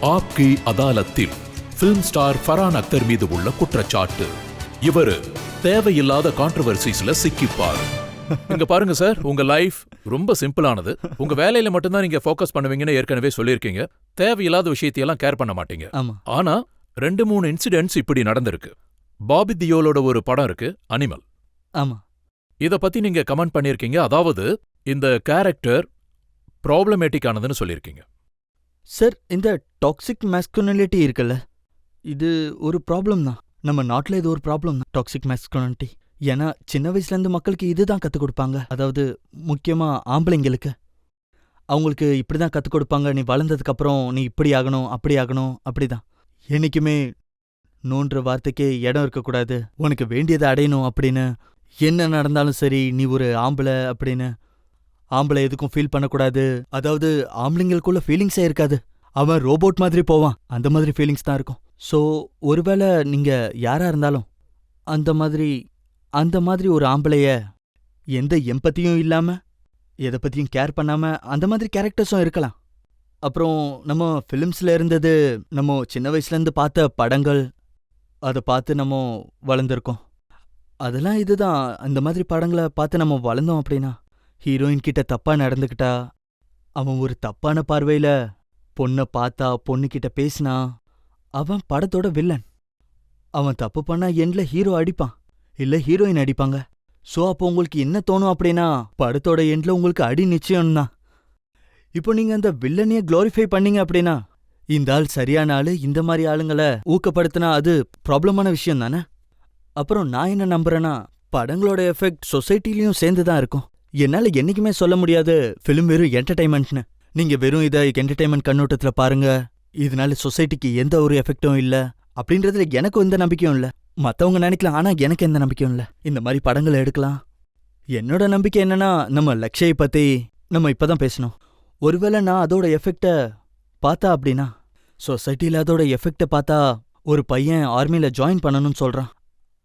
ஆப்கி அதாலத்தில் film star Farhan Akhtar மீது உள்ள குற்றச்சாட்டு. இவரு தேவையில்லாத கான்ட்ரோவர்சிஸ்ல சிக்கிப்பார். இங்க பாருங்க சார், உங்க லைஃப் ரொம்ப சிம்பிளானது. உங்க வேலையில மட்டும்தான் நீங்க ஃபோக்கஸ் பண்ணுவீங்கன்னு ஏற்கனவே சொல்லியிருக்கீங்க. தேவையில்லாத விஷயத்தையெல்லாம் கேர் பண்ண மாட்டீங்க. ஆனா 2-3 இன்சிடென்ட்ஸ் இப்படி நடந்திருக்கு. பாபி தியோலோட ஒரு படம் இருக்கு, அனிமல். ஆமா. இத பத்தி நீங்க கமெண்ட் பண்ணிருக்கீங்க. அதாவது இந்த கேரக்டர் ப்ராப்ளமேட்டிக் ஆனதுன்னு சொல்லியிருக்கீங்க. சார், இந்த டாக்ஸிக் மாஸ்குலினிட்டி இருக்குல்ல, இது ஒரு ப்ராப்ளம் தான். நம்ம நாட்டில் இது ஒரு ப்ராப்ளம் தான், டாக்ஸிக் மாஸ்குலினிட்டி. ஏன்னா சின்ன வயசுலேருந்து மக்களுக்கு இதுதான் கற்றுக் கொடுப்பாங்க. அதாவது முக்கியமாக ஆம்பளைங்களுக்கு அவங்களுக்கு இப்படி தான் கற்றுக் கொடுப்பாங்க. நீ வளர்ந்ததுக்கப்புறம் நீ இப்படி ஆகணும், அப்படி ஆகணும், அப்படிதான். என்னைக்குமே நோன்ற வார்த்தைக்கே இடம் இருக்கக்கூடாது, உனக்கு வேண்டியதை அடையணும் அப்படின்னு. என்ன நடந்தாலும் சரி, நீ ஒரு ஆம்பளை அப்படின்னு. ஆம்பளை எதுக்கும் ஃபீல் பண்ணக்கூடாது. அதாவது ஆம்பளைங்களுக்குள்ள ஃபீலிங்ஸே இருக்காது. அவன் ரோபோட் மாதிரி போவான், அந்த மாதிரி ஃபீலிங்ஸ் தான் இருக்கும். ஸோ ஒருவேளை நீங்க யாரா இருந்தாலும் அந்த மாதிரி ஒரு ஆம்பளைய எந்த எம்பத்தியும் இல்லாம, எதை பத்தியும் கேர் பண்ணாம, அந்த மாதிரி கேரக்டர்ஸும் இருக்கலாம். அப்புறம் நம்ம ஃபிலிம்ஸ்ல இருந்தது, நம்ம சின்ன வயசுலேருந்து பார்த்த படங்கள், அதை பார்த்து நம்ம வளர்ந்துருக்கோம். அதெல்லாம் இதுதான். அந்த மாதிரி படங்களை பார்த்து நம்ம வளர்ந்தோம் அப்படின்னா, ஹீரோயின் கிட்ட தப்பா நடந்துக்கிட்டா, அவன் ஒரு தப்பான பார்வையில பொண்ணை பார்த்தா, பொண்ணுகிட்ட பேசினா, அவன் படத்தோட வில்லன். அவன் தப்பு பண்ணா எண்ட்ல ஹீரோ அடிப்பான், இல்ல ஹீரோயின் அடிப்பாங்க. சோ அப்போ உங்களுக்கு என்ன தோணும் அப்படின்னா, படத்தோட எண்ட்ல உங்களுக்கு அடி நிச்சயம்தான். இப்போ நீங்க அந்த வில்லனையே க்ளோரிஃபை பண்ணீங்க அப்படின்னா, இந்த ஆள் சரியான ஆளு, இந்த மாதிரி ஆளுங்களை ஊக்கப்படுத்தினா அது ப்ராப்ளமான விஷயம் தானே. அப்புறம் நான் என்ன நம்புறேன்னா, படங்களோட எஃபெக்ட் சொசைட்டிலையும் சேர்ந்து தான் இருக்கும். என்னால என்னைக்குமே சொல்ல முடியாது ஃபிலிம் வெறும் என்டர்டைன்மெண்ட்னு. நீங்க வெறும் இதை என்டர்டைன்மெண்ட் கண்ணோட்டத்துல பாருங்க, இதனால சொசைட்டிக்கு எந்த ஒரு எஃபெக்டும் இல்ல அப்படின்றதுல எனக்கு எந்த நம்பிக்கையும் இல்ல. மத்தவங்க நினைக்கலாம், ஆனா எனக்கு எந்த நம்பிக்கையும் இல்ல. இந்த மாதிரி படங்களை எடுக்கலாம். என்னோட நம்பிக்கை என்னன்னா, நம்ம லக்ஷயை பத்தி நம்ம இப்பதான் பேசணும். ஒருவேளை நான் அதோட எஃபெக்ட பார்த்தா அப்படின்னா, சொசைட்டில அதோட எஃபெக்ட பார்த்தா ஒரு பையன் ஆர்மியில ஜாயின் பண்ணணும்னு சொல்றான்.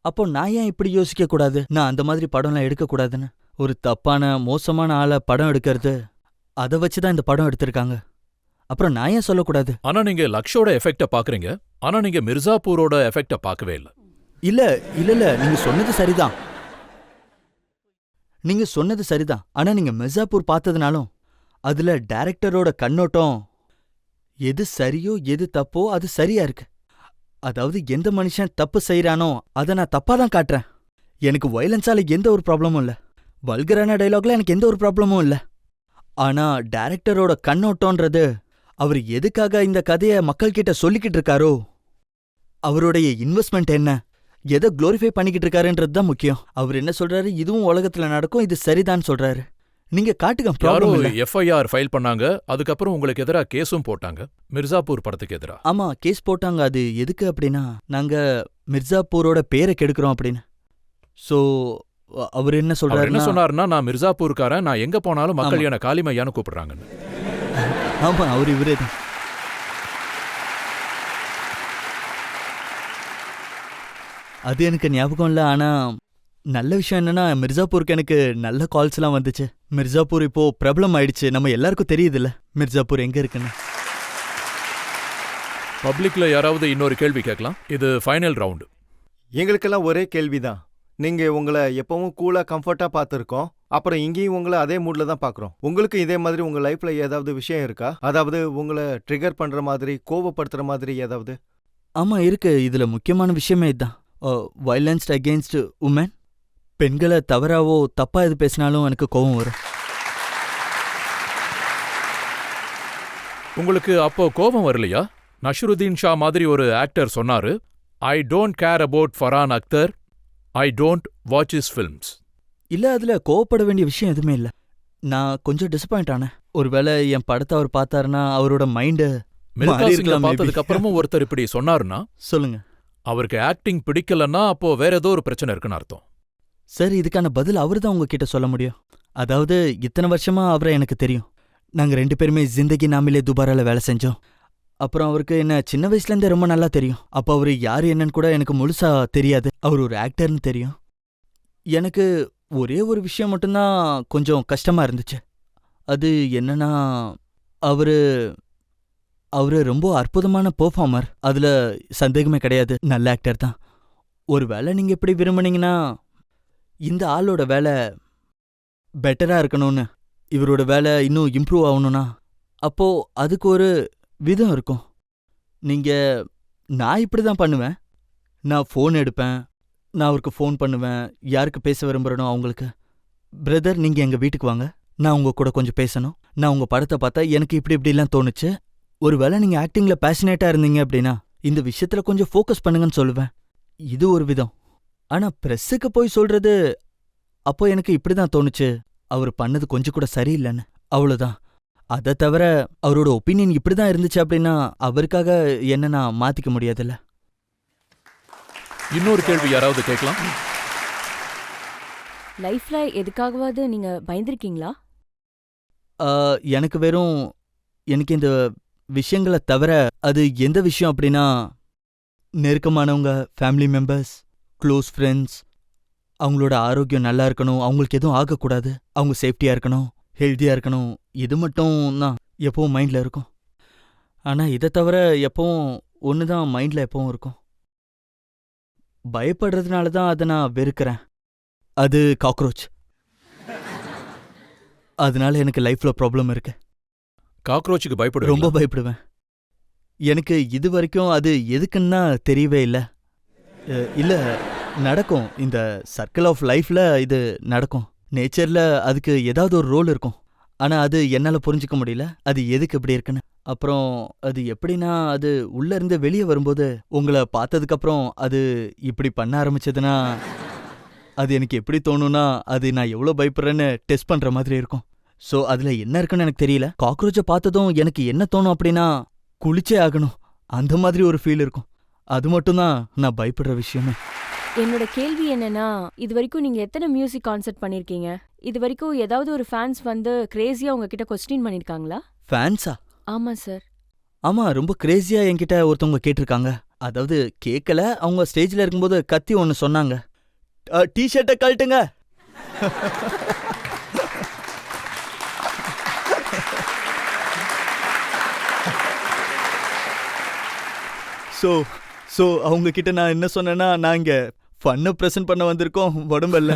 அப்போ நான் ஏன் இப்படி யோசிக்க கூடாது, நான் அந்த மாதிரி படம்லாம் எடுக்கக்கூடாதுன்னு? ஒரு தப்பான மோசமான ஆளை படம் எடுக்கிறது, அதை வச்சுதான் இந்த படம் எடுத்திருக்காங்க. அப்புறம் நான் ஏன் சொல்லக்கூடாது? ஆனா நீங்க லக்ஷோட எஃபெக்ட பாக்குறீங்க, ஆனா நீங்க மிர்சாப்பூரோட எஃபெக்ட பார்க்கவே இல்ல. இல்ல, நீங்க சொன்னது சரிதான். ஆனா நீங்க மிர்சாப்பூர் பார்த்ததுனாலும் அதுல டைரக்டரோட கண்ணோட்டம் எது சரியோ எது தப்போ அது சரியா இருக்கு. அதாவது எந்த மனுஷன் தப்பு செய்யறானோ அதை நான் தப்பா தான் காட்டுறேன். எனக்கு வயலன்ஸால எந்த ஒரு ப்ராப்ளமும் இல்ல, வல்கரான டைலாக்ல எனக்கு எந்த ஒரு ப்ராப்ளமும் இல்ல. ஆனா டைரக்டரோட கண்ணோட்டம்ன்றது, அவர் எதுக்காக இந்த கதையை மக்கள்கிட்ட சொல்லிக்கிட்டு இருக்காரோ, அவருடைய இன்வெஸ்ட்மெண்ட் என்ன, எதை குளோரிஃபை பண்ணிக்கிட்டு இருக்காருன்றது தான் முக்கியம். அவர் என்ன சொல்றாரு, இதுவும் உலகத்துல நடக்கும், இது சரிதான் சொல்றாரு. நீங்க காட்டுங்க. யாரோ எஃப்ஐஆர் ஃபைல் பண்ணாங்க, அதுக்கப்புறம் உங்களுக்கு எதிரா கேஸும் போட்டாங்க, மிர்சாப்பூர் படத்துக்கு எதிரா. ஆமா, கேஸ் போட்டாங்க. அது எதுக்கு அப்படின்னா, நாங்க மிர்சாப்பூரோட பேரை கெடுக்கிறோம் அப்படின்னு. சோ அவர் என்ன சொன்னாருன்னா, நான் மிர்சாப்பூர்காரன், நான் எங்க போனாலும் மக்கள் என்ன காளிமையான்னு கூப்பிடுறாங்கன்னு. ஆமா, அவர் இவரே தான். அது எனக்கு ஞாபகம் இல்லை. ஆனா நல்ல விஷயம் என்னன்னா, மிர்சாப்பூருக்கு எனக்கு நல்ல கால்ஸ் எல்லாம் வந்துச்சு. மிர்சாப்பூர் இப்போ பிரபலம் ஆயிடுச்சு, நம்ம எல்லாருக்கும் தெரியுது இல்ல மிர்சாப்பூர் எங்க இருக்குன்னு. பப்ளிக்ல யாராவது இன்னொரு கேள்வி கேட்கலாம். இது ஃபைனல் ரவுண்டு. எங்களுக்கெல்லாம் ஒரே கேள்விதான். நீங்க உங்களை எப்பவும் கூலா கம்ஃபர்ட்டா பார்த்துருக்கோம், அப்புறம் இங்கேயும் உங்களை அதே மூட்ல தான் பார்க்குறோம். உங்களுக்கு இதே மாதிரி உங்க லைஃப்ல ஏதாவது விஷயம் இருக்கா? அதாவது உங்களை ட்ரிகர் பண்ற மாதிரி, கோவப்படுத்துற மாதிரி ஏதாவது? ஆமா இருக்கு. இதுல முக்கியமான விஷயமே இதுதான், வயலன்ஸ் அகெயின்ஸ்ட் உமன். பெண்களை தவறாவோ தப்பா எது பேசினாலும் எனக்கு கோபம் வரும். உங்களுக்கு அப்போ கோபம் வரலையா? நஷ்ருதீன் ஷா மாதிரி ஒரு ஆக்டர் சொன்னாரு, I don't care about Farhan Akhtar, I don't watch his films. இல்ல, அதுல கோவப்பட வேண்டிய விஷயம் எதுவுமே இல்ல. நான் கொஞ்சம் டிசப்பாயிண்ட் ஆனேன். ஒருவேளை என் படத்தை அவர் பார்த்தாருன்னா அவரோட மைண்டு பார்த்ததுக்கு அப்புறமும் ஒருத்தர் இப்படி சொன்னாருன்னா, சொல்லுங்க, அவருக்கு ஆக்டிங் பிடிக்கலன்னா அப்போ வேற ஏதோ ஒரு பிரச்சனை இருக்குன்னு அர்த்தம். சார், இதுக்கான பதில் அவரு தான் உங்ககிட்ட சொல்ல முடியும். அதாவது இத்தனை வருஷமா அவரை எனக்கு தெரியும். நாங்க 2 பேருமே ஜிந்தகி நாமிலே துபாரால வேலை செஞ்சோம். அப்புறம் அவருக்கு என்ன சின்ன வயசுலேருந்தே ரொம்ப நல்லா தெரியும். அப்போ அவரு யாரு என்னன்னு கூட எனக்கு முழுசா தெரியாது, அவர் ஒரு ஆக்டர்னு தெரியும். எனக்கு ஒரே ஒரு விஷயம் மட்டும்தான் கொஞ்சம் கஷ்டமா இருந்துச்சு. அது என்னன்னா, அவரு அவரு ரொம்ப அற்புதமான பெர்ஃபார்மர், அதுல சந்தேகமே கிடையாது. நல்ல ஆக்டர் தான். ஒரு வேளை நீங்க எப்படி விரும்புனீங்கன்னா, இந்த ஆளோட வேலை பெட்டரா இருக்கணும்னு, இவரோட வேலை இன்னும் இம்ப்ரூவ் ஆகணும்னா, அப்போ அதுக்கு ஒரு விதம் இருக்கும். நீங்க நான் இப்படி தான் பண்ணுவேன். நான் ஃபோன் எடுப்பேன், நான் அவருக்கு ஃபோன் பண்ணுவேன், யாருக்கு பேச விரும்புறனோ அவங்களுக்கு. பிரதர், நீங்க எங்க வீட்டுக்கு வாங்க, நான் உங்க கூட கொஞ்சம் பேசணும். நான் உங்க படத்தை பார்த்தா எனக்கு இப்படி இப்படிலாம் தோணுச்சு. ஒருவேளை நீங்க ஆக்டிங்ல பேஷனேட்டா இருந்தீங்க அப்படின்னா, இந்த விஷயத்துல கொஞ்சம் ஃபோக்கஸ் பண்ணுங்கன்னு சொல்லுவேன். இது ஒரு விதம். ஆனா பிரஸ்ஸுக்கு போய் சொல்றது, அப்போ எனக்கு இப்படிதான் தோணுச்சு, அவர் பண்ணது கொஞ்சம் கூட சரியில்லைன்னு. அவ்வளவுதான். அதை தவிர அவரோட ஒப்பீனியன் இப்படிதான் இருந்துச்சு அப்படின்னா, அவருக்காக என்ன நான் மாத்திக்க முடியாதுல்ல. இன்னொரு கேள்வி யாராவது கேட்கலாம்? லைஃப்ல எதுக்காகவாவது நீங்க பயந்திருக்கீங்களா? எனக்கு எனக்கு இந்த விஷயங்களை தவிர, அது எந்த விஷயம் அப்படின்னா, நெருக்கமானவங்க, ஃபேமிலி மெம்பர்ஸ், க்ளோஸ் ஃப்ரெண்ட்ஸ், அவங்களோட ஆரோக்கியம் நல்லா இருக்கணும், அவங்களுக்கு எதுவும் ஆகக்கூடாது, அவங்க சேஃப்டியா இருக்கணும், ஹெல்த்தியா இருக்கணும். இது மட்டும் தான் எப்பவும் மைண்ட்ல இருக்கும். ஆனா இதை தவிர எப்பவும் ஒன்று தான் மைண்ட்ல எப்பவும் இருக்கும். பயப்படுறதுனால தான் அதை நான் வெறுக்கிறேன். அது காக்ரோச். அதனால எனக்கு லைஃப்ல ப்ராப்ளம் இருக்கு. காக்ரோச்சுக்கு ரொம்ப பயப்படுவீங்களா? பயப்படுவேன். எனக்கு இது வரைக்கும் அது எதுக்குன்னா தெரியவே இல்லை. இல்ல, நடக்கும். இந்த சர்க்கிள் ஆஃப் லைஃப்ல இது நடக்கும். நேச்சர்ல அதுக்கு ஏதாவது ஒரு ரோல் இருக்கும். ஆனா அது என்னால புரிஞ்சுக்க முடியல, அது எதுக்கு இப்படி இருக்குன்னு. அப்புறம் அது எப்படின்னா, அது உள்ள இருந்து வெளியே வரும்போது, உங்களை பார்த்ததுக்கு அப்புறம் அது இப்படி பண்ண ஆரம்பிச்சதுன்னா, அது எனக்கு எப்படி தோணும்னா, அது நான் எவ்வளவு பயப்படுறேன்னு டெஸ்ட் பண்ற மாதிரி இருக்கும். சோ அதுல என்ன இருக்குன்னு எனக்கு தெரியல. காக்ரோச்சை பார்த்ததும் எனக்கு என்ன தோணும் அப்படின்னா, குளிச்சே ஆகணும், அந்த மாதிரி ஒரு ஃபீல் இருக்கும். அது மட்டும்தான் நான் பயப்படுற விஷயமே. என்னோட கேள்வி என்னன்னா, இது வரைக்கும் நீங்க எத்தனை மியூசிக் கான்சர்ட் பண்ணிருக்கீங்க? இது வரைக்கும் ஏதாவது ஒரு ஃபேன்ஸ் வந்து கிரேசியா உங்ககிட்ட கொஸ்டின் பண்ணிருக்காங்களா? ஃபேன்ஸா? ஆமா சார். ஆமா, ரொம்ப கிரேசியா என்கிட்ட ஒருத்தவங்க கேட்டிருக்காங்க. அதாவது கேட்கல, அவங்க ஸ்டேஜ்ல இருக்கும்போது கத்தி ஒன்னு சொன்னாங்க, டிஷர்ட்டை கழட்டுங்க. சோ அவங்க கிட்ட நான் என்ன சொன்னேன்னா, நான் இங்க ஃபன்னை பிரசன்ட் பண்ண வந்திருக்கோம், உடம்பல்ல.